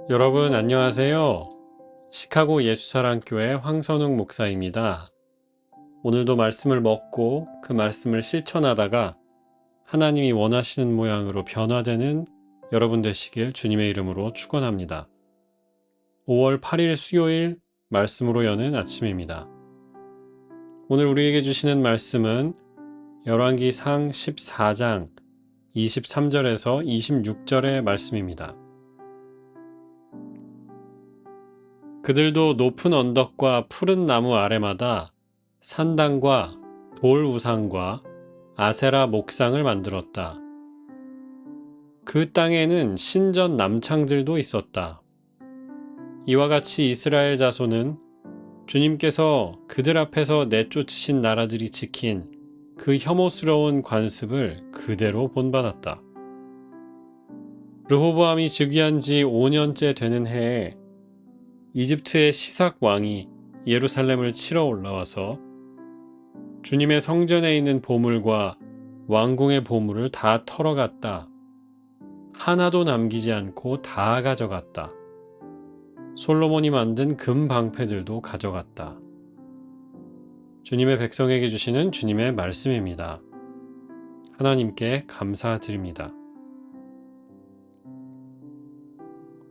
여러분 안녕하세요. 시카고 예수사랑교회 황선웅 목사입니다. 오늘도 말씀을 먹고 그 말씀을 실천하다가 하나님이 원하시는 모양으로 변화되는 여러분 되시길 주님의 이름으로 축원합니다. 5월 8일 수요일 말씀으로 여는 아침입니다. 오늘 우리에게 주시는 말씀은 열왕기상 14장 23절에서 26절의 말씀입니다. 그들도 높은 언덕과 푸른 나무 아래마다 산당과 돌 우상과 아세라 목상을 만들었다. 그 땅에는 신전 남창들도 있었다. 이와 같이 이스라엘 자손은 주님께서 그들 앞에서 내쫓으신 나라들이 지킨 그 혐오스러운 관습을 그대로 본받았다. 르호보암이 즉위한 지 5년째 되는 해에 이집트의 시삭 왕이 예루살렘을 치러 올라와서 주님의 성전에 있는 보물과 왕궁의 보물을 다 털어갔다. 하나도 남기지 않고 다 가져갔다. 솔로몬이 만든 금 방패들도 가져갔다. 주님의 백성에게 주시는 주님의 말씀입니다. 하나님께 감사드립니다.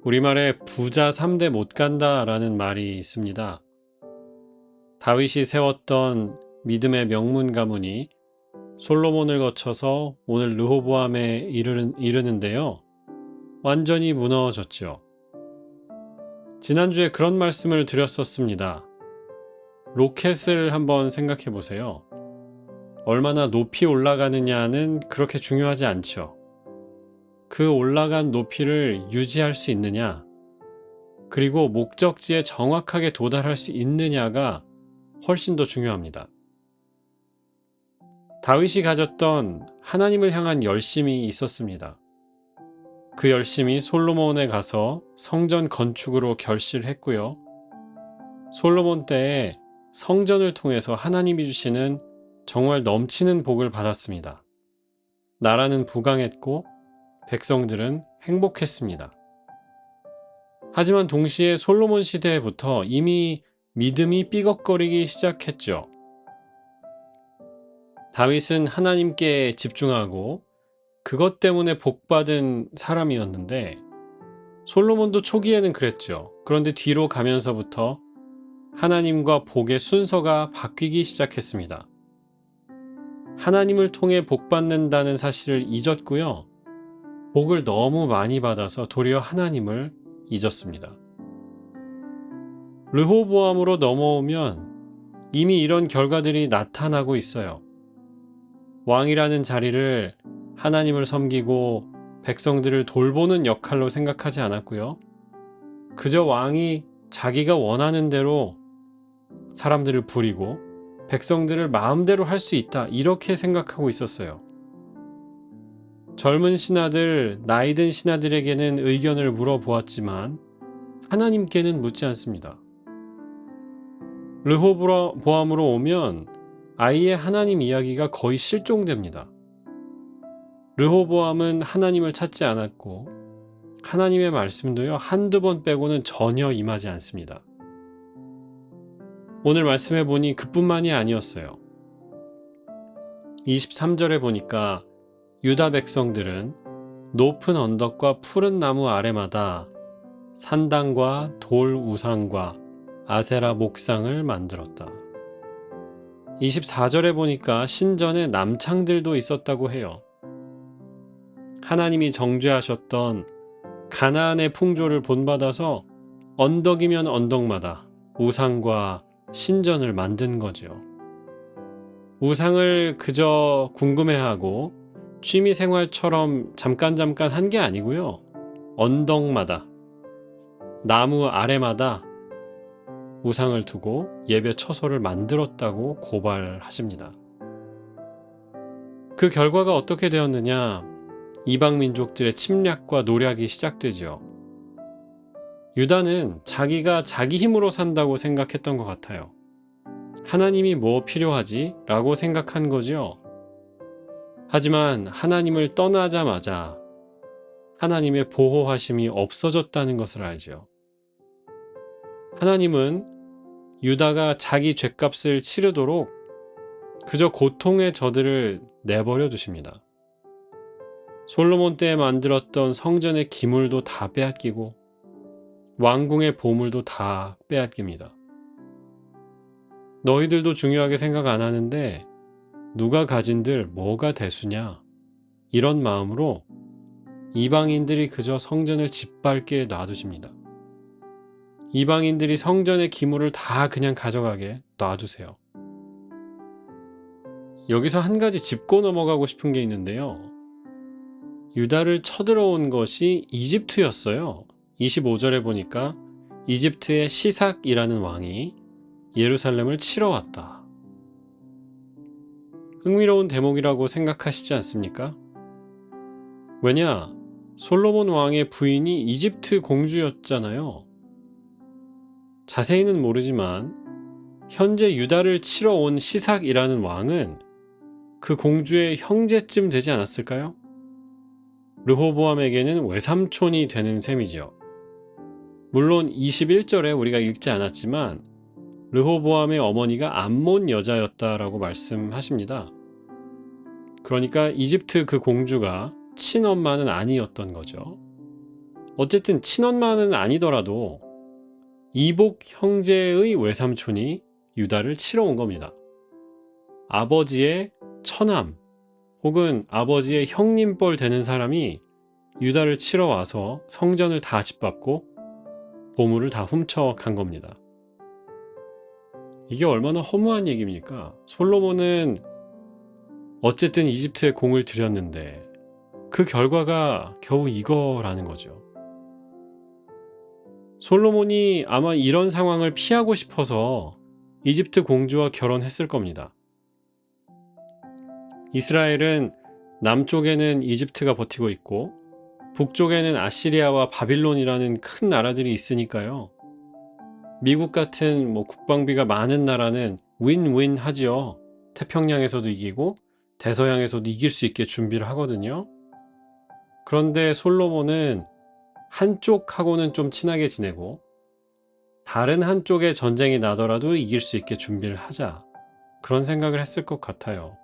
우리말에 부자 3대 못 간다 라는 말이 있습니다. 다윗이 세웠던 믿음의 명문 가문이 솔로몬을 거쳐서 오늘 르호보암에 이르는데요. 완전히 무너졌죠. 지난주에 그런 말씀을 드렸었습니다. 로켓을 한번 생각해 보세요. 얼마나 높이 올라가느냐는 그렇게 중요하지 않죠. 그 올라간 높이를 유지할 수 있느냐, 그리고 목적지에 정확하게 도달할 수 있느냐가 훨씬 더 중요합니다. 다윗이 가졌던 하나님을 향한 열심이 있었습니다. 그 열심이 솔로몬에 가서 성전 건축으로 결실했고요. 솔로몬 때에 성전을 통해서 하나님이 주시는 정말 넘치는 복을 받았습니다. 나라는 부강했고 백성들은 행복했습니다. 하지만 동시에 솔로몬 시대부터 이미 믿음이 삐걱거리기 시작했죠. 다윗은 하나님께 집중하고 그것 때문에 복받은 사람이었는데 솔로몬도 초기에는 그랬죠. 그런데 뒤로 가면서부터 하나님과 복의 순서가 바뀌기 시작했습니다. 하나님을 통해 복받는다는 사실을 잊었고요. 복을 너무 많이 받아서 도리어 하나님을 잊었습니다. 르호보암으로 넘어오면 이미 이런 결과들이 나타나고 있어요. 왕이라는 자리를 하나님을 섬기고 백성들을 돌보는 역할로 생각하지 않았고요. 그저 왕이 자기가 원하는 대로 사람들을 부리고 백성들을 마음대로 할 수 있다, 이렇게 생각하고 있었어요. 젊은 신하들, 나이든 신하들에게는 의견을 물어보았지만 하나님께는 묻지 않습니다. 르호보암으로 오면 아예 하나님 이야기가 거의 실종됩니다. 르호보암은 하나님을 찾지 않았고 하나님의 말씀도요, 한두 번 빼고는 전혀 임하지 않습니다. 오늘 말씀해 보니 그뿐만이 아니었어요. 23절에 보니까 유다 백성들은 높은 언덕과 푸른 나무 아래마다 산당과 돌 우상과 아세라 목상을 만들었다. 24절에 보니까 신전에 남창들도 있었다고 해요. 하나님이 정죄하셨던 가나안의 풍조를 본받아서 언덕이면 언덕마다 우상과 신전을 만든 거죠. 우상을 그저 궁금해하고 취미생활처럼 잠깐 한 게 아니고요. 언덕마다, 나무 아래마다 우상을 두고 예배 처소를 만들었다고 고발하십니다. 그 결과가 어떻게 되었느냐? 이방 민족들의 침략과 노략이 시작되죠. 유다는 자기가 자기 힘으로 산다고 생각했던 것 같아요. 하나님이 뭐 필요하지? 라고 생각한 거죠. 하지만 하나님을 떠나자마자 하나님의 보호하심이 없어졌다는 것을 알죠. 하나님은 유다가 자기 죗값을 치르도록 그저 고통의 저들을 내버려 두십니다. 솔로몬 때에 만들었던 성전의 기물도 다 빼앗기고 왕궁의 보물도 다 빼앗깁니다. 너희들도 중요하게 생각 안 하는데 누가 가진들 뭐가 대수냐, 이런 마음으로 이방인들이 그저 성전을 짓밟게 놔두십니다. 이방인들이 성전의 기물을 다 그냥 가져가게 놔두세요. 여기서 한 가지 짚고 넘어가고 싶은 게 있는데요. 유다를 쳐들어온 것이 이집트였어요. 25절에 보니까 이집트의 시삭이라는 왕이 예루살렘을 치러 왔다. 흥미로운 대목이라고 생각하시지 않습니까? 왜냐? 솔로몬 왕의 부인이 이집트 공주였잖아요. 자세히는 모르지만 현재 유다를 치러 온 시삭이라는 왕은 그 공주의 형제쯤 되지 않았을까요? 르호보암에게는 외삼촌이 되는 셈이죠. 물론 21절에 우리가 읽지 않았지만 르호보암의 어머니가 암몬 여자였다라고 말씀하십니다. 그러니까 이집트 그 공주가 친엄마는 아니었던 거죠. 어쨌든 친엄마는 아니더라도 이복 형제의 외삼촌이 유다를 치러 온 겁니다. 아버지의 처남 혹은 아버지의 형님뻘 되는 사람이 유다를 치러 와서 성전을 다 짓밟고 보물을 다 훔쳐간 겁니다. 이게 얼마나 허무한 얘기입니까? 솔로몬은 어쨌든 이집트에 공을 들였는데 그 결과가 겨우 이거라는 거죠. 솔로몬이 아마 이런 상황을 피하고 싶어서 이집트 공주와 결혼했을 겁니다. 이스라엘은 남쪽에는 이집트가 버티고 있고 북쪽에는 아시리아와 바빌론이라는 큰 나라들이 있으니까요. 미국 같은 국방비가 많은 나라는 윈윈 하지요. 태평양에서도 이기고 대서양에서도 이길 수 있게 준비를 하거든요. 그런데 솔로몬은 한쪽하고는 좀 친하게 지내고 다른 한쪽에 전쟁이 나더라도 이길 수 있게 준비를 하자, 그런 생각을 했을 것 같아요.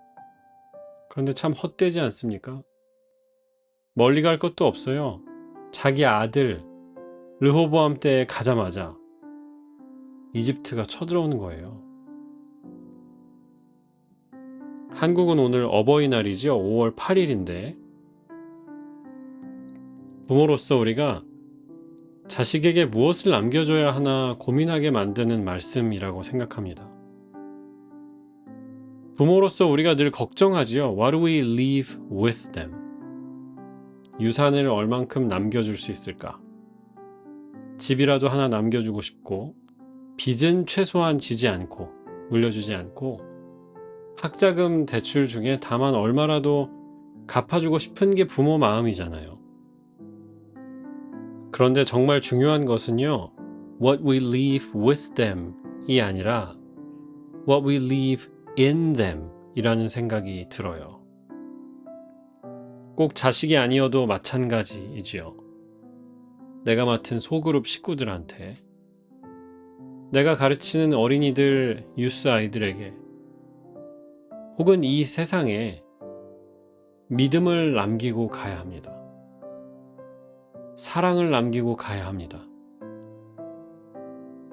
그런데 참 헛되지 않습니까? 멀리 갈 것도 없어요. 자기 아들 르호보암 때에 가자마자 이집트가 쳐들어오는 거예요. 한국은 오늘 어버이날이죠. 5월 8일인데 부모로서 우리가 자식에게 무엇을 남겨줘야 하나 고민하게 만드는 말씀이라고 생각합니다. 부모로서 우리가 늘 걱정하지요. What do we leave with them? 유산을 얼만큼 남겨줄 수 있을까? 집이라도 하나 남겨주고 싶고, 빚은 최소한 지지 않고 물려주지 않고, 학자금 대출 중에 다만 얼마라도 갚아주고 싶은 게 부모 마음이잖아요. 그런데 정말 중요한 것은요, what we leave with them 이 아니라 what we leave in them 이라는 생각이 들어요. 꼭 자식이 아니어도 마찬가지이지요. 내가 맡은 소그룹 식구들한테, 내가 가르치는 어린이들, 유스 아이들에게, 혹은 이 세상에 믿음을 남기고 가야 합니다. 사랑을 남기고 가야 합니다.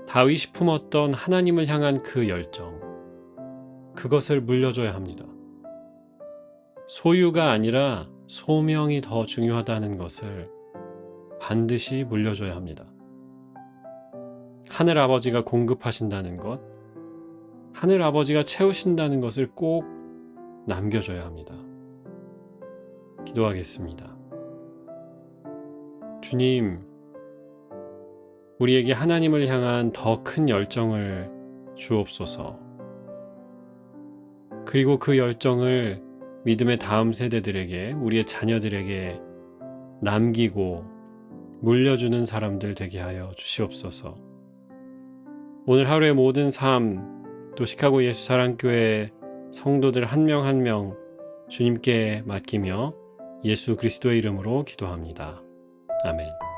다윗이 품었던 하나님을 향한 그 열정, 그것을 물려줘야 합니다. 소유가 아니라 소명이 더 중요하다는 것을 반드시 물려줘야 합니다. 하늘 아버지가 공급하신다는 것, 하늘 아버지가 채우신다는 것을 꼭 남겨줘야 합니다. 기도하겠습니다. 주님, 우리에게 하나님을 향한 더 큰 열정을 주옵소서. 그리고 그 열정을 믿음의 다음 세대들에게, 우리의 자녀들에게 남기고 물려주는 사람들 되게 하여 주시옵소서. 오늘 하루의 모든 삶, 또 시카고 예수사랑교회 성도들 한 명 한 명 주님께 맡기며 예수 그리스도의 이름으로 기도합니다. 아멘.